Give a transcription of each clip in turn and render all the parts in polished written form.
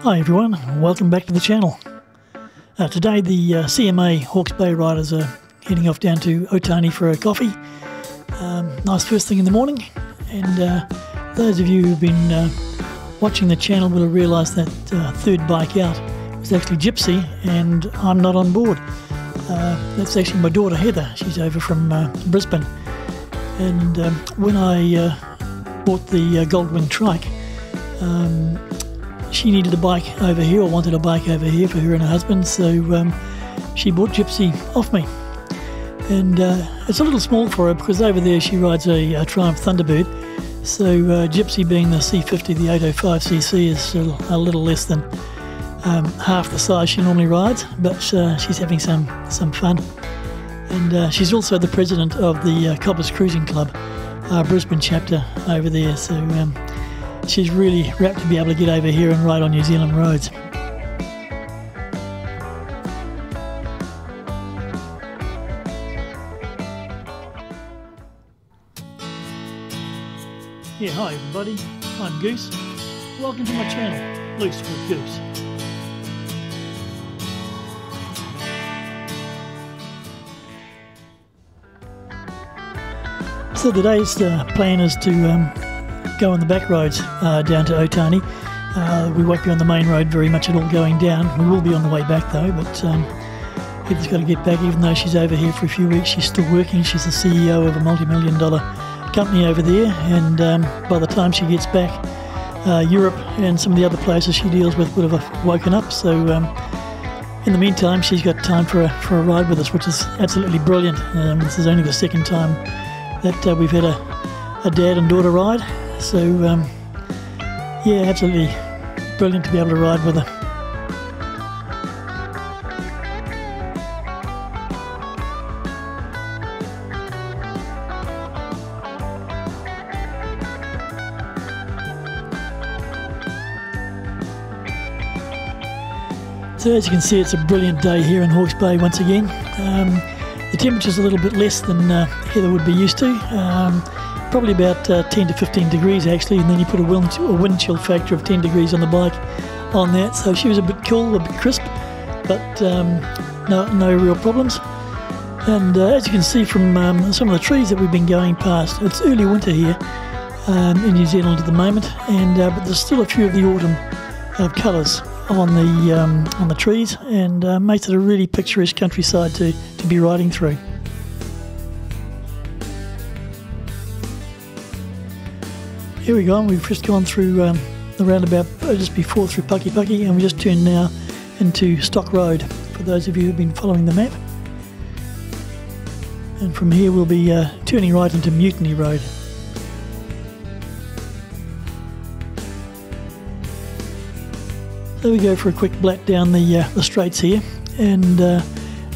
Hi everyone, welcome back to the channel. Today the CMA Hawke's Bay riders are heading off down to Otane for a coffee. Nice first thing in the morning, and those of you who've been watching the channel will have realised that third bike out was actually Gypsy, and I'm not on board. That's actually my daughter Heather. She's over from Brisbane, and when I bought the Goldwing trike, she needed a bike over here, or wanted a bike over here for her and her husband, so she bought Gypsy off me. And it's a little small for her because over there she rides a Triumph Thunderbird, so Gypsy, being the C50, the 805cc, is a little less than half the size she normally rides, but she's having some fun. And she's also the president of the Cobbers Cruising Club, Brisbane chapter over there, so she's really rapt to be able to get over here and ride on New Zealand roads. Yeah, hi everybody, I'm Goose. Welcome to my channel, Loose with Goose. So today's plan is to go on the back roads down to Otane. We won't be on the main road very much at all going down. We will be on the way back though, but Heather's got to get back. Even though she's over here for a few weeks, she's still working. She's the CEO of a multi-million-dollar company over there, and by the time she gets back, Europe and some of the other places she deals with would have woken up. So in the meantime, she's got time for a ride with us, which is absolutely brilliant. This is only the second time that we've had a dad and daughter ride. So, yeah, absolutely brilliant to be able to ride with her. So as you can see, it's a brilliant day here in Hawke's Bay once again. The temperature's a little bit less than Heather would be used to. Probably about 10 to 15 degrees actually, and then you put a wind chill factor of 10 degrees on the bike on that, so she was a bit cool, a bit crisp, but no real problems. And as you can see from some of the trees that we've been going past, it's early winter here in New Zealand at the moment, and but there's still a few of the autumn colours on the trees, and makes it a really picturesque countryside to be riding through. Here we go, and we've just gone through the roundabout just before through Pucky, and we just turned now into Stock Road, for those of you who've been following the map. And from here we'll be turning right into Mutiny Road. So we go for a quick blat down the straights here, and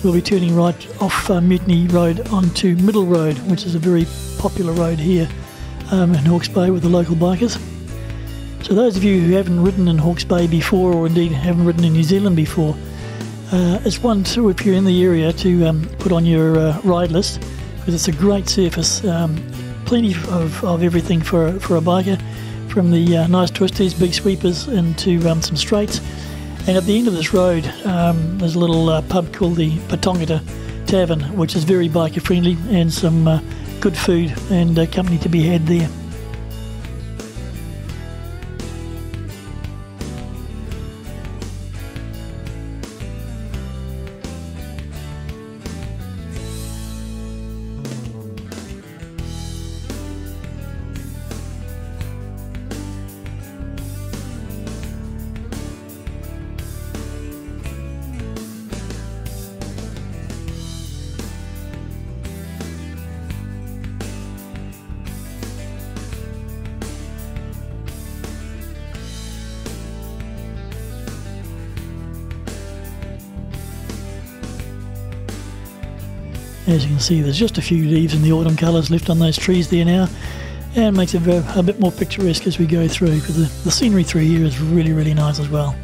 we'll be turning right off Mutiny Road onto Middle Road, which is a very popular road here in Hawke's Bay with the local bikers. So those of you who haven't ridden in Hawke's Bay before, or indeed haven't ridden in New Zealand before, it's one to, if you're in the area, to put on your ride list, because it's a great surface. Plenty of everything for a biker, from the nice twisties, big sweepers, into some straights. And at the end of this road, there's a little pub called the Patongata Tavern, which is very biker friendly, and some good food and company to be had there. As you can see, there's just a few leaves in the autumn colours left on those trees there now, and makes it a bit more picturesque as we go through, because the scenery through here is really, really nice as well.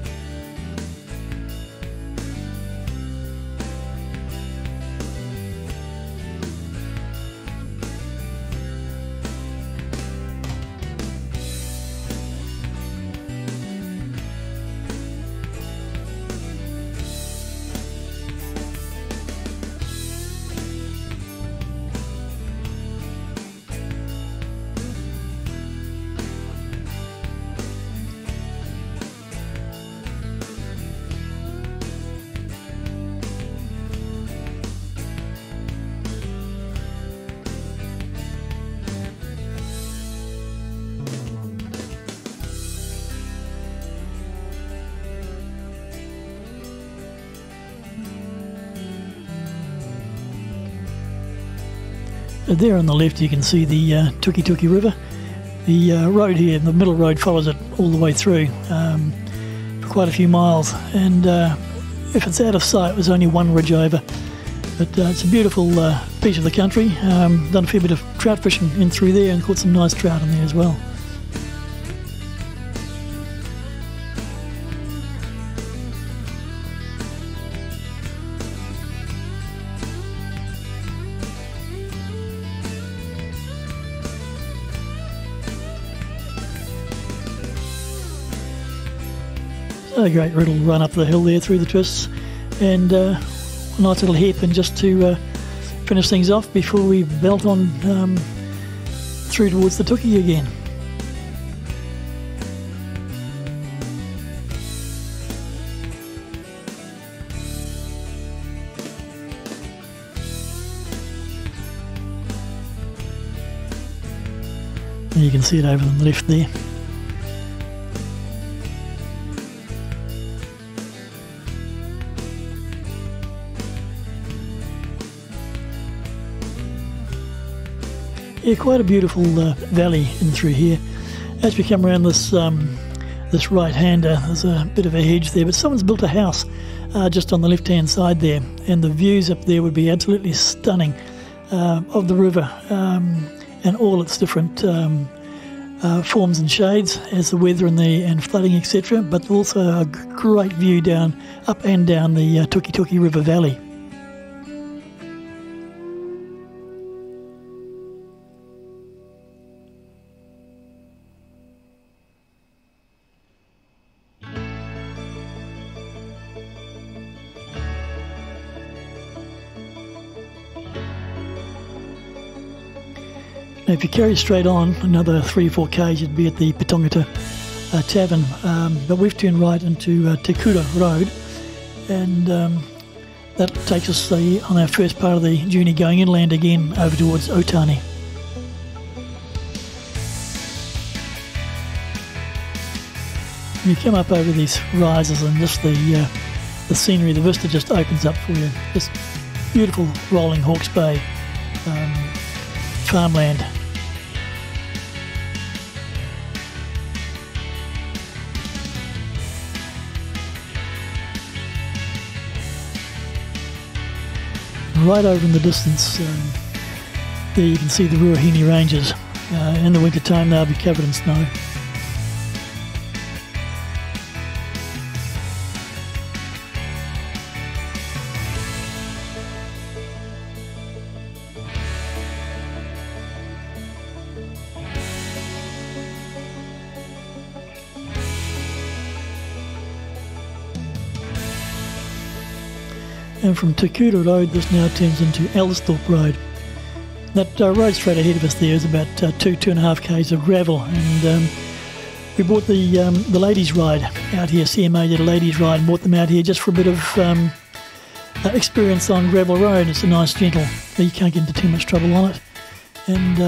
So there on the left you can see the Tuki River. The road here, the middle road, follows it all the way through for quite a few miles, and if it's out of sight, there's only one ridge over. But it's a beautiful piece of the country. Done a fair bit of trout fishing in through there and caught some nice trout in there as well. A great little run up the hill there through the twists, and a nice little hairpin just to finish things off before we belt on through towards the Tuki again. And you can see it over on the left there. Yeah, quite a beautiful valley in through here. As we come around this this right-hander, there's a bit of a hedge there, but someone's built a house just on the left-hand side there, and the views up there would be absolutely stunning of the river and all its different forms and shades as the weather and flooding, etc. But also a great view up and down the Tuki River Valley. Now, if you carry straight on another 3 or 4 k's, you'd be at the Petongata Tavern, but we've turned right into Te Kura Road, and that takes us on our first part of the journey going inland again over towards Otane. You come up over these rises and just the scenery, the vista just opens up for you. Just beautiful rolling Hawke's Bay farmland. Right over in the distance, there you can see the Ruahine Ranges. In the winter time they'll be covered in snow. And from Te Kura Road, this now turns into Ellsthorpe Road. That road straight ahead of us there is about 2.5 k's of gravel, and we bought the ladies' ride out here. CMA did a ladies' ride and brought them out here just for a bit of experience on gravel road. It's a nice, gentle, you can't get into too much trouble on it. And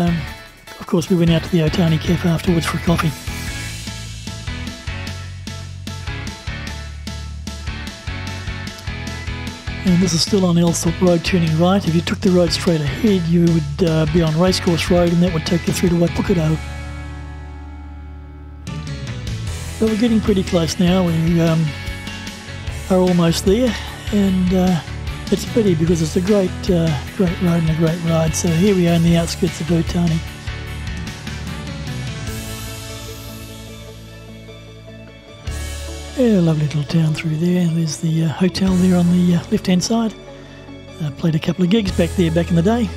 of course we went out to the Otane Cafe afterwards for coffee. And this is still on Ellsthorpe Road, turning right. If you took the road straight ahead, you would be on Racecourse Road, and that would take you through to Waipukaro. But we're getting pretty close now. We are almost there, and it's a pity because it's a great road and a great ride. So here we are in the outskirts of Otane. Yeah, a lovely little town through there. There's the hotel there on the left-hand side. Played a couple of gigs back there back in the day.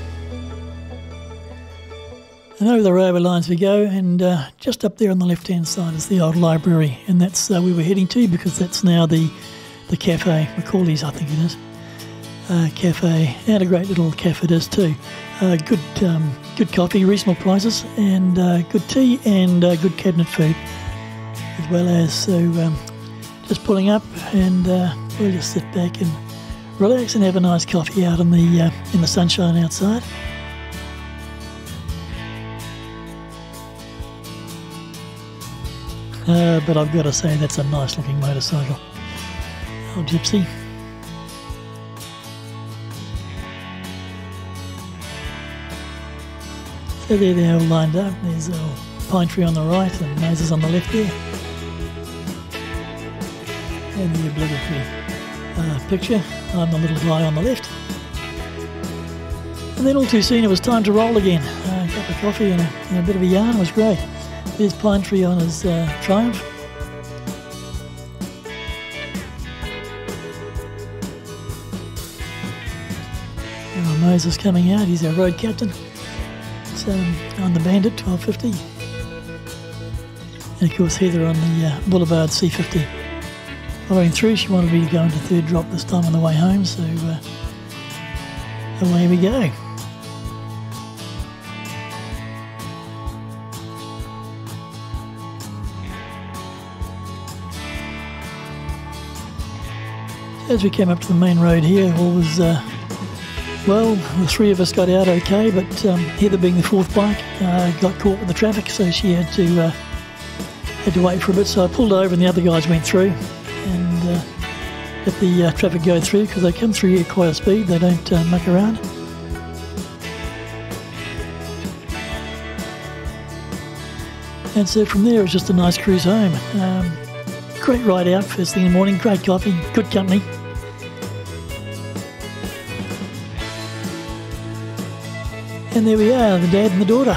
And over the railway lines we go, and just up there on the left-hand side is the old library, and that's where we're heading to, because that's now the cafe, Macaulay's I think it is. Cafe, and a great little cafe it is too. Good coffee, reasonable prices, and good tea, and good cabinet food as well as. So just pulling up, and we'll just sit back and relax and have a nice coffee out in the sunshine outside. But I've got to say, that's a nice looking motorcycle. Old Gypsy. So there they're all lined up. There's a pine tree on the right and Moses on the left there. And the obligatory picture. I'm the little guy on the left. And then all too soon it was time to roll again. A cup of coffee and a bit of a yarn. It was great. There's Pine Tree on his Triumph. And Moses coming out. He's our road captain. So on the Bandit 1250. And of course Heather on the Boulevard C50. Following through, she wanted me to go into third drop this time on the way home, so away we go. As we came up to the main road here, all was, well, the three of us got out okay, but Heather, being the fourth bike, got caught with the traffic, so she had to wait for a bit. So I pulled over and the other guys went through and let the traffic go through, because they come through here quite a speed. They don't muck around. And so from there it was just a nice cruise home. Great ride out first thing in the morning, great coffee, good company. And there we are, the dad and the daughter.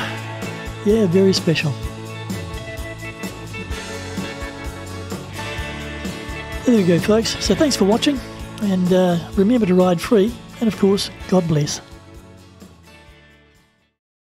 Yeah, very special. There we go, folks. So thanks for watching, and remember to ride free, and of course, God bless.